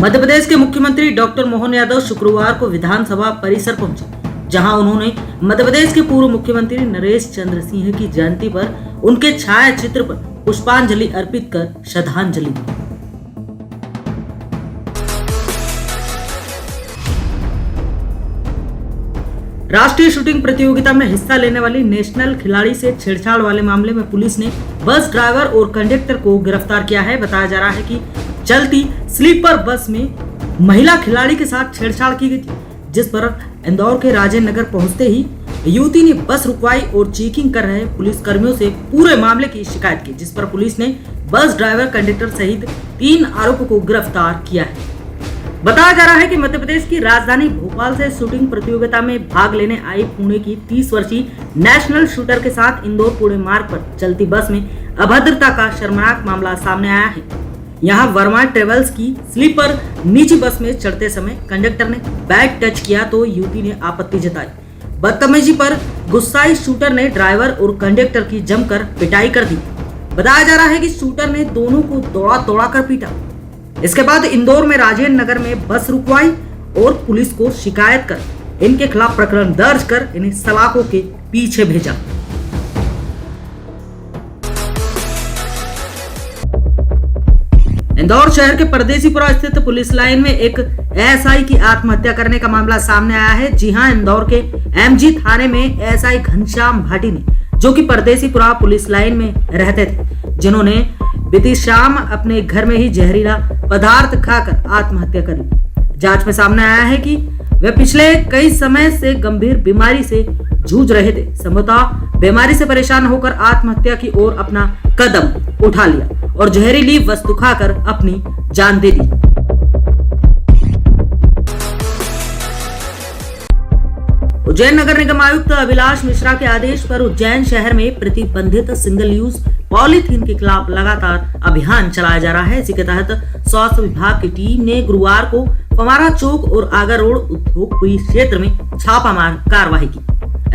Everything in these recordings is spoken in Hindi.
मध्य प्रदेश के मुख्यमंत्री डॉक्टर मोहन यादव शुक्रवार को विधानसभा परिसर पहुंचे, जहां उन्होंने मध्य प्रदेश के पूर्व मुख्यमंत्री नरेश चंद्र सिंह की जयंती पर उनके छाया चित्र पर पुष्पांजलि अर्पित कर श्रद्धांजलि दी। राष्ट्रीय शूटिंग प्रतियोगिता में हिस्सा लेने वाली नेशनल खिलाड़ी से छेड़छाड़ वाले मामले में पुलिस ने बस ड्राइवर और कंडक्टर को गिरफ्तार किया है। बताया जा रहा है कि चलती स्लीपर बस में महिला खिलाड़ी के साथ छेड़छाड़ की गई थी, जिस पर इंदौर के राजेंद्र नगर पहुंचते ही युवती ने बस रुकवाई और चेकिंग कर रहे पुलिस कर्मियों से पूरे मामले की शिकायत की, जिस पर पुलिस ने बस ड्राइवर, कंडक्टर सहित 3 आरोपियों को गिरफ्तार किया है। बताया जा रहा है कि मध्य प्रदेश की राजधानी भोपाल से शूटिंग प्रतियोगिता में भाग लेने आई पुणे की 30 वर्षीय नेशनल शूटर के साथ इंदौर पुणे मार्ग पर चलती बस में अभद्रता का शर्मनाक मामला सामने आया है। यहाँ वर्मा ट्रेवल्स की स्लीपर निजी बस में चढ़ते समय कंडक्टर ने बैग टच किया तो युवती ने आपत्ति जताई। बदतमीजी पर गुस्साई शूटर ने ड्राइवर और कंडक्टर की जमकर पिटाई कर दी। बताया जा रहा है कि शूटर ने दोनों को दौड़ा कर पीटा। इसके बाद इंदौर में राजेंद्र नगर में बस रुकवाई और पुलिस को शिकायत कर इनके खिलाफ प्रकरण दर्ज कर इन्हें सलाखों के पीछे भेजा। इंदौर शहर के परदेसीपुरा स्थित पुलिस लाइन में एक एएसआई की आत्महत्या करने का मामला सामने आया है। जी हां, इंदौर के एमजी थाने में एएसआई घनश्याम भाटी ने, जो कि परदेसीपुरा पुलिस लाइन में रहते थे, जिन्होंने बीती शाम अपने घर में ही जहरीला पदार्थ खाकर आत्महत्या कर ली। जांच में सामने आया है कि वे पिछले कई समय से गंभीर बीमारी से जूझ रहे थे। संभवतः बीमारी से परेशान होकर आत्महत्या की ओर अपना कदम उठा लिया और जहरीली वस्तु खाकर अपनी जान दे दी। उज्जैन नगर निगम आयुक्त अभिलाष मिश्रा के आदेश पर उज्जैन शहर में प्रतिबंधित सिंगल यूज पॉलीथीन के खिलाफ लगातार अभियान चलाया जा रहा है। इसी के तहत स्वास्थ्य विभाग की टीम ने गुरुवार को फवारा चौक और आगर रोड उद्योगपुरी क्षेत्र में छापामार कार्रवाई की।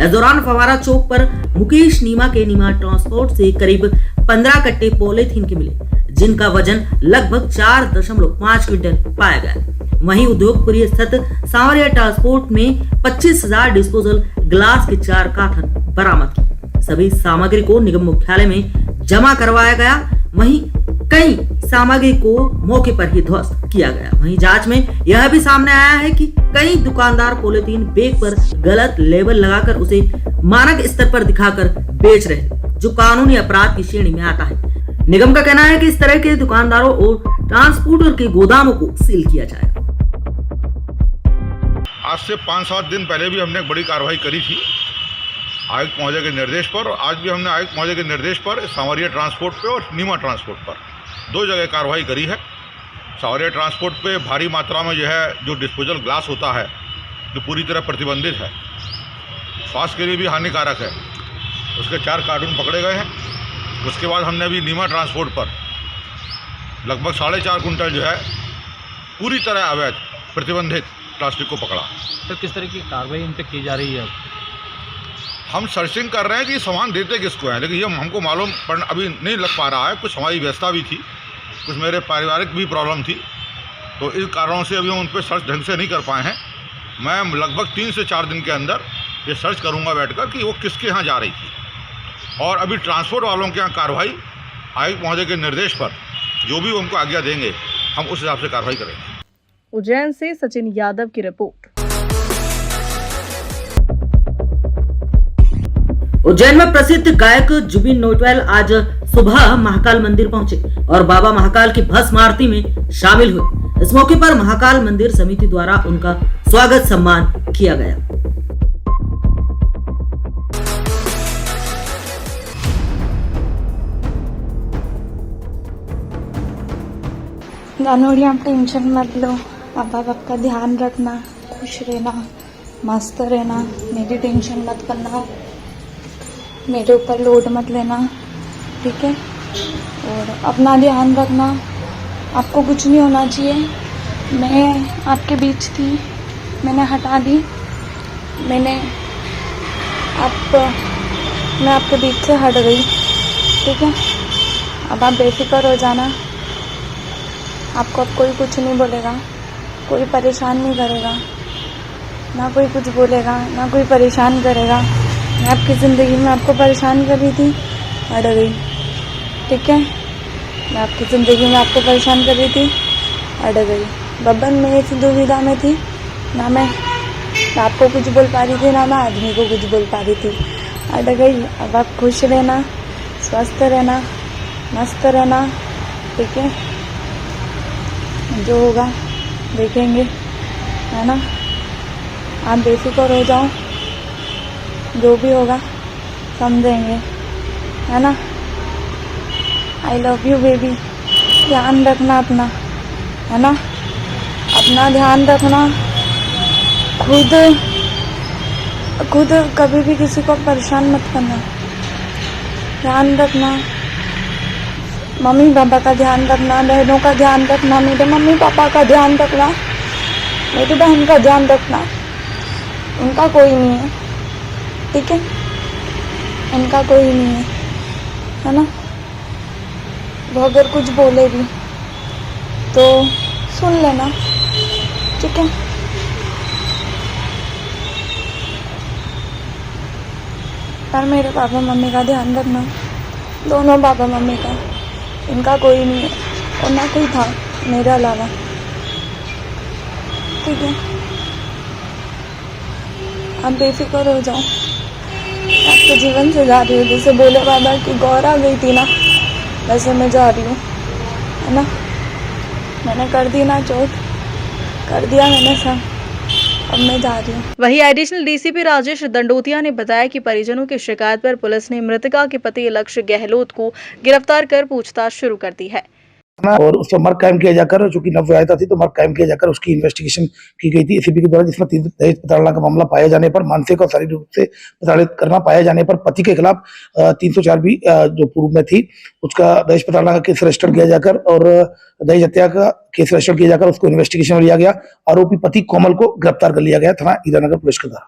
इस दौरान फवारा चौक पर मुकेश नीमा के नीमा ट्रांसपोर्ट से करीब 15 कट्टे पॉलीथीन के मिले, जिनका वजन लगभग 4.5 क्विंटल पाया गया। वहीं उद्योगपुरी स्थित सांवरिया ट्रांसपोर्ट में 25,000 डिस्पोजल ग्लास के 4 कार्टन बरामद की। सभी सामग्री को निगम मुख्यालय में जमा करवाया गया। वहीं कई सामग्री को मौके पर ही ध्वस्त किया गया। वहीं जांच में यह भी सामने आया है कि कई दुकानदार पॉलीथीन बैग पर गलत लेबल लगाकर उसे मानक स्तर पर दिखाकर बेच रहे, जो कानूनी अपराध की श्रेणी में आता है। निगम का कहना है कि इस तरह के दुकानदारों और ट्रांसपोर्टर के गोदामों को सील किया जाएगा। आज से 5-7 दिन पहले भी हमने एक बड़ी कार्रवाई करी थी आयुक्त महोदय के निर्देश पर। आज भी हमने आयुक्त महोदय के निर्देश पर सांवरिया ट्रांसपोर्ट पे और नीमा ट्रांसपोर्ट पर 2 जगह कार्रवाई करी है। सांवरिया ट्रांसपोर्ट पे भारी मात्रा में जो डिस्पोजल ग्लास होता है, जो पूरी तरह प्रतिबंधित है, स्वास्थ्य के लिए भी हानिकारक है, उसके 4 कार्टून पकड़े गए हैं। उसके बाद हमने अभी नीमा ट्रांसपोर्ट पर लगभग 4.5 कुंटल पूरी तरह अवैध प्रतिबंधित प्लास्टिक को पकड़ा। तो किस तरह की कार्रवाई इन पर की जा रही है? हम सर्चिंग कर रहे हैं कि सामान देते किसको हैं, लेकिन ये हमको मालूम अभी नहीं लग पा रहा है। कुछ हमारी व्यस्तता भी थी, कुछ मेरे पारिवारिक भी प्रॉब्लम थी, तो इस कारणों से अभी हम उन पर सर्च ढंग से नहीं कर पाए हैं। मैं लगभग 3 से 4 दिन के अंदर ये सर्च करूंगा बैठकर कि वो किसके यहाँ जा रही थी। और अभी ट्रांसपोर्ट वालों के यहाँ कार्रवाई आयुक्त महोदय के निर्देश पर जो भी उनको आज्ञा देंगे, हम उस हिसाब से कार्रवाई करेंगे। उज्जैन से सचिन यादव की रिपोर्ट। उज्जैन में प्रसिद्ध गायक जुबिन नौटियाल आज सुबह महाकाल मंदिर पहुंचे और बाबा महाकाल की भस्म आरती में शामिल हुए। इस मौके पर महाकाल मंदिर समिति द्वारा उनका स्वागत सम्मान किया गया। जानोड़ी, आप टेंशन मत लो, आप आपका ध्यान रखना, खुश रहना, मस्त रहना, मेरी टेंशन मत करना, मेरे ऊपर लोड मत लेना, ठीक है? और अपना ध्यान रखना, आपको कुछ नहीं होना चाहिए। मैं आपके बीच थी, मैंने हटा दी, मैं आपके बीच से हट गई, ठीक है? अब आप बेफिक्र हो जाना, आपको अब कोई कुछ नहीं बोलेगा। कोई परेशान नहीं करेगा, ना कोई कुछ बोलेगा, ना कोई परेशान करेगा। मैं आपकी ज़िंदगी में आपको परेशान कर रही थी, अड़ गई, ठीक है। मैं आपकी ज़िंदगी में आपको परेशान कर रही थी, अड़ गई। बब्बन में इस दुविधा में थी, ना मैं आपको कुछ बोल पा रही थी, ना मैं आदमी को कुछ बोल पा रही थी, अड़ गई। अब आप खुश रहना, स्वस्थ रहना, मस्त रहना, ठीक है। जो होगा देखेंगे, है ना। आप बेफिक्र हो जाओ, जो भी होगा समझेंगे, है ना। I love you baby. ध्यान रखना अपना, है ना, अपना ध्यान रखना। खुद कभी भी किसी को परेशान मत करना, ध्यान रखना। मम्मी पापा का ध्यान रखना, बहनों का ध्यान रखना, मेरे मम्मी पापा का ध्यान रखना, मेरी बहन का ध्यान रखना। उनका कोई नहीं है, ठीक है, उनका कोई नहीं है ना। वो अगर कुछ बोले भी तो सुन लेना, ठीक है। पर मेरे पापा मम्मी का ध्यान रखना, दोनों पापा मम्मी का। इनका कोई नहीं है और ना कोई था मेरे अलावा, ठीक है। आप बेफिक्र हो जाओ, आपके जीवन से जा रही हूँ। जैसे बोले बाबा कि गौर आ गई थी ना, वैसे मैं जा रही हूँ, है ना। मैंने कर दी ना चोट, कर दिया मैंने सब, अब मैं जा रही हूँ। वहीं एडिशनल डीसीपी राजेश दंडोतिया ने बताया कि परिजनों की शिकायत पर पुलिस ने मृतका के पति लक्ष्य गहलोत को गिरफ्तार कर पूछताछ शुरू कर दी है और उस पर मर्ग कायम किया जाकर, चूंकि नवविवाहिता थी तो मर्ग कायम किया जाकर उसकी इन्वेस्टिगेशन की गई थी एसीबी के द्वारा, जिसमें दहेज प्रताड़ना का मामला पाए जाने पर, मानसिक और शारीरिक रूप से प्रताड़ित करना पाए जाने पर पति के खिलाफ 304 भी जो पूर्व में थी, उसका दहेज प्रताड़ना का केस रजिस्टर किया जाकर और दहेज हत्या का केस रजिस्टर किया जाकर उसको इन्वेस्टिगेशन में लिया गया। आरोपी पति कोमल को गिरफ्तार कर लिया गया थाना हीरानगर पुलिस के द्वारा।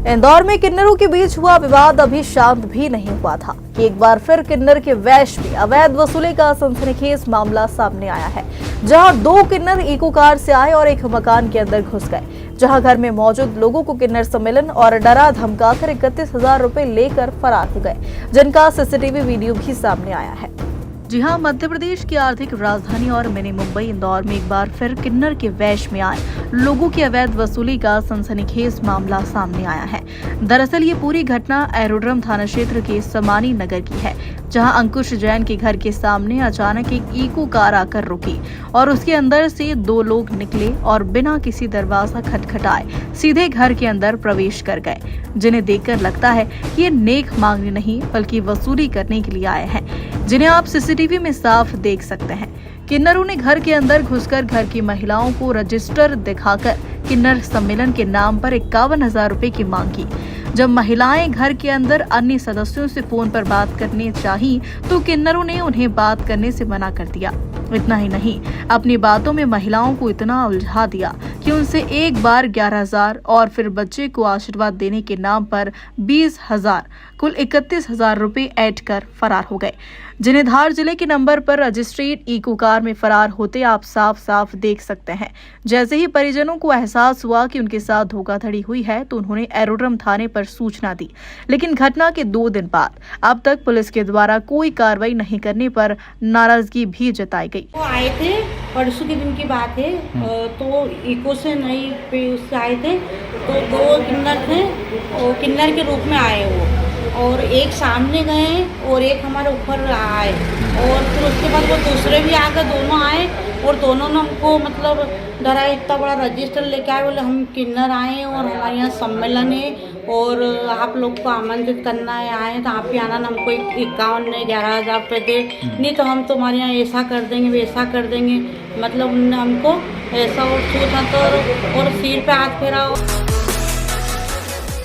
इंदौर में किन्नरों के बीच हुआ विवाद अभी शांत भी नहीं हुआ था कि एक बार फिर किन्नर के वैश में अवैध वसूली का सनसनीखेज मामला सामने आया है, जहां 2 किन्नर इको कार से आए और एक मकान के अंदर घुस गए, जहां घर में मौजूद लोगों को किन्नर सम्मेलन और डरा धमकाकर 31,000 रुपए लेकर फरार हो गए, जिनका सीसीटीवी वीडियो भी सामने आया है। जी हां, मध्य प्रदेश की आर्थिक राजधानी और मिनी मुंबई इंदौर में एक बार फिर किन्नर के वैश में आए लोगों की अवैध वसूली का सनसनीखेज मामला सामने आया है। दरअसल ये पूरी घटना एरोड्रम थाना क्षेत्र के समानी नगर की है, जहां अंकुश जैन के घर के सामने अचानक एक इको कार आकर रुकी और उसके अंदर से 2 लोग निकले और बिना किसी दरवाजा खटखटाए सीधे घर के अंदर प्रवेश कर गए, जिन्हें देखकर लगता है कि ये नेक मांगने नहीं बल्कि वसूली करने के लिए आए हैं, जिन्हें आप सीसीटीवी में साफ देख सकते हैं। किन्नरों ने घर के अंदर घुसकर घर की महिलाओं को रजिस्टर दिखाकर किन्नर सम्मेलन के नाम पर 51,000 रुपए की मांग की। जब महिलाएं घर के अंदर अन्य सदस्यों से फोन पर बात करने चाही तो किन्नरों ने उन्हें बात करने से मना कर दिया। इतना ही नहीं, अपनी बातों में महिलाओं को इतना उलझा दिया कि उनसे एक बार 11,000 और फिर बच्चे को आशीर्वाद देने के नाम पर 20,000 कुल 31,000 रुपए ऐड कर फरार हो गए, जिन्हें धार जिले के नंबर पर रजिस्ट्रेड इको कार में फरार होते आप साफ साफ देख सकते हैं। जैसे ही परिजनों को एहसास हुआ कि उनके साथ धोखाधड़ी हुई है तो उन्होंने एरोड्रम थाने पर सूचना दी, लेकिन घटना के 2 दिन बाद अब तक पुलिस के द्वारा कोई कार्रवाई नहीं करने पर नाराजगी भी जताई गई। वो आए थे, परसों के दिन की बात है, तो इको से नई पे उससे आए थे, तो 2 किन्नर थे, और किन्नर के रूप में आए वो, और एक सामने गए और एक हमारे ऊपर आए, और फिर उसके बाद वो दूसरे भी आ गए, दोनों आए और दोनों ने हमको मतलब डरा, इतना बड़ा रजिस्टर लेके आए, बोले हम किन्नर आए हैं और हमारे यहाँ सम्मेलन है और आप लोग को आमंत्रित करना है, आए तो आप ही आना, हमको 51,000 रुपये दे, नहीं तो हम तुम्हारे यहाँ ऐसा कर देंगे वैसा कर देंगे, मतलब उन्होंने हमको ऐसा और छूटा तो और सिर पे हाथ फेरा।